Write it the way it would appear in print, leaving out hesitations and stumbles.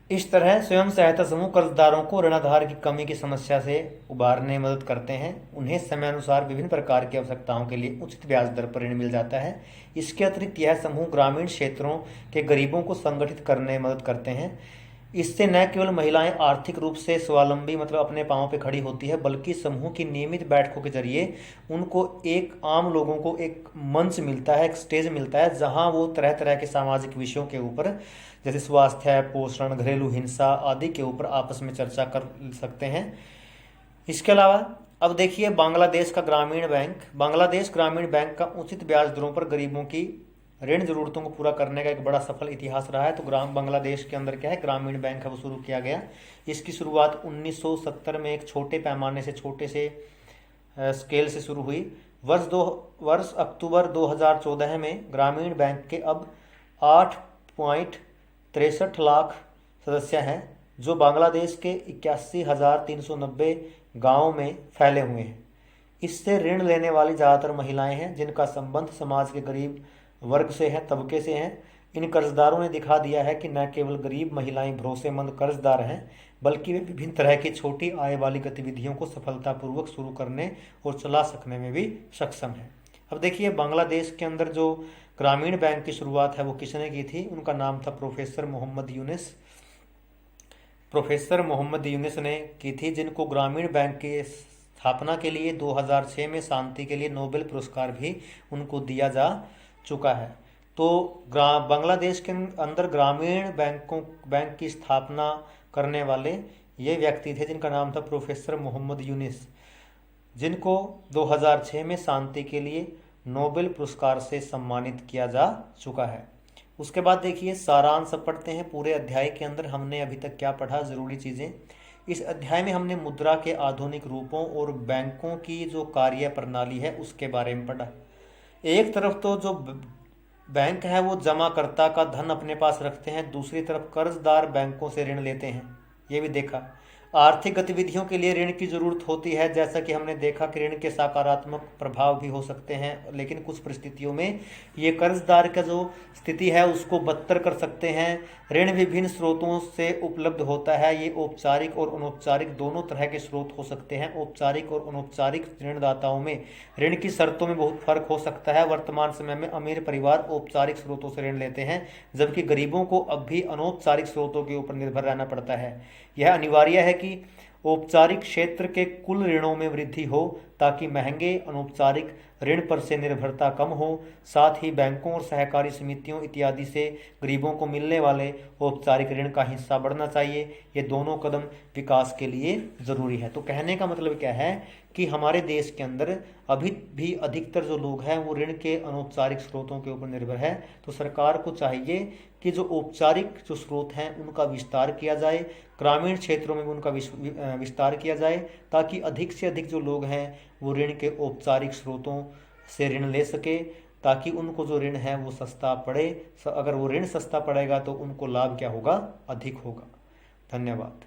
इस तरह स्वयं सहायता समूह कर्जदारों को ऋणाधार की कमी की समस्या से उबारने में मदद करते हैं। उन्हें समयानुसार विभिन्न प्रकार की आवश्यकताओं के लिए उचित ब्याज दर पर ऋण मिल जाता है। इसके अतिरिक्त यह समूह ग्रामीण क्षेत्रों के गरीबों को संगठित करने में मदद करते हैं। इससे न केवल महिलाएं आर्थिक रूप से स्वावलंबी मतलब अपने पांवों पर खड़ी होती है, बल्कि समूह की नियमित बैठकों के जरिए उनको एक आम लोगों को एक मंच मिलता है, एक स्टेज मिलता है, जहां वो तरह तरह के सामाजिक विषयों के ऊपर, जैसे स्वास्थ्य, पोषण, घरेलू हिंसा आदि के ऊपर आपस में चर्चा कर सकते हैं। इसके अलावा अब देखिए बांग्लादेश का ग्रामीण बैंक। बांग्लादेश ग्रामीण बैंक का उचित ब्याज दरों पर गरीबों की ऋण जरूरतों को पूरा करने का एक बड़ा सफल इतिहास रहा है। तो बांग्लादेश के अंदर क्या है, ग्रामीण बैंक है वो शुरू किया गया। इसकी शुरुआत 1970 में एक छोटे पैमाने से, छोटे से स्केल से शुरू हुई। वर्ष अक्टूबर 2014 में ग्रामीण बैंक के अब 8.63 लाख सदस्य हैं, जो बांग्लादेश के 81,390 गाँवों में फैले हुए हैं। इससे ऋण लेने वाली ज़्यादातर महिलाएं हैं, जिनका संबंध समाज के गरीब वर्ग से है, तबके से हैं। इन कर्जदारों ने दिखा दिया है कि न केवल गरीब महिलाएं भरोसेमंद कर्जदार हैं, बल्कि वे विभिन्न तरह की छोटी आय वाली गतिविधियों को सफलतापूर्वक शुरू करने और चला सकने में भी सक्षम है। अब देखिए बांग्लादेश के अंदर जो ग्रामीण बैंक की शुरुआत है वो किसने की थी। उनका नाम था प्रोफेसर मोहम्मद यूनिस। प्रोफेसर मोहम्मद यूनिस ने की थी, जिनको ग्रामीण बैंक की स्थापना के लिए 2006 में शांति के लिए नोबेल पुरस्कार भी उनको दिया जा चुका है। तो बांग्लादेश के अंदर ग्रामीण बैंक की स्थापना करने वाले ये व्यक्ति थे, जिनका नाम था प्रोफेसर मोहम्मद यूनिस, जिनको 2006 में शांति के लिए नोबेल पुरस्कार से सम्मानित किया जा चुका है। उसके बाद देखिए सारांश पढ़ते हैं। पूरे अध्याय के अंदर हमने अभी तक क्या पढ़ा, ज़रूरी चीज़ें। इस अध्याय में हमने मुद्रा के आधुनिक रूपों और बैंकों की जो कार्य प्रणाली है उसके बारे में पढ़ा। एक तरफ तो जो बैंक है वो जमाकर्ता का धन अपने पास रखते हैं, दूसरी तरफ कर्जदार बैंकों से ऋण लेते हैं, ये भी देखा। आर्थिक गतिविधियों के लिए ऋण की जरूरत होती है, जैसा कि हमने देखा कि ऋण के सकारात्मक प्रभाव भी हो सकते हैं, लेकिन कुछ परिस्थितियों में ये कर्जदार का जो स्थिति है उसको बदतर कर सकते हैं। ऋण विभिन्न स्रोतों से उपलब्ध होता है। ये औपचारिक और अनौपचारिक दोनों तरह के स्रोत हो सकते हैं। औपचारिक और अनौपचारिक ऋणदाताओं में ऋण की शर्तों में बहुत फर्क हो सकता है। वर्तमान समय में अमीर परिवार औपचारिक स्रोतों से ऋण लेते हैं, जबकि गरीबों को अब भी अनौपचारिक स्रोतों के ऊपर निर्भर रहना पड़ता है। यह अनिवार्य है कि औपचारिक क्षेत्र के कुल ऋणों में वृद्धि हो, ताकि महंगे अनौपचारिक ऋण पर से निर्भरता कम हो। साथ ही बैंकों और सहकारी समितियों इत्यादि से गरीबों को मिलने वाले औपचारिक ऋण का हिस्सा बढ़ना चाहिए। ये दोनों कदम विकास के लिए जरूरी है। तो कहने का मतलब क्या है कि हमारे देश के अंदर अभी भी अधिकतर जो लोग हैं वो ऋण के अनौपचारिक स्रोतों के ऊपर निर्भर है। तो सरकार को चाहिए कि जो औपचारिक जो स्रोत हैं उनका विस्तार किया जाए, ग्रामीण क्षेत्रों में भी उनका विस्तार किया जाए, ताकि अधिक से अधिक जो लोग हैं वो ऋण के औपचारिक स्रोतों से ऋण ले सके, ताकि उनको जो ऋण है वो सस्ता पड़े। अगर वो ऋण सस्ता पड़ेगा तो उनको लाभ क्या होगा, अधिक होगा। धन्यवाद।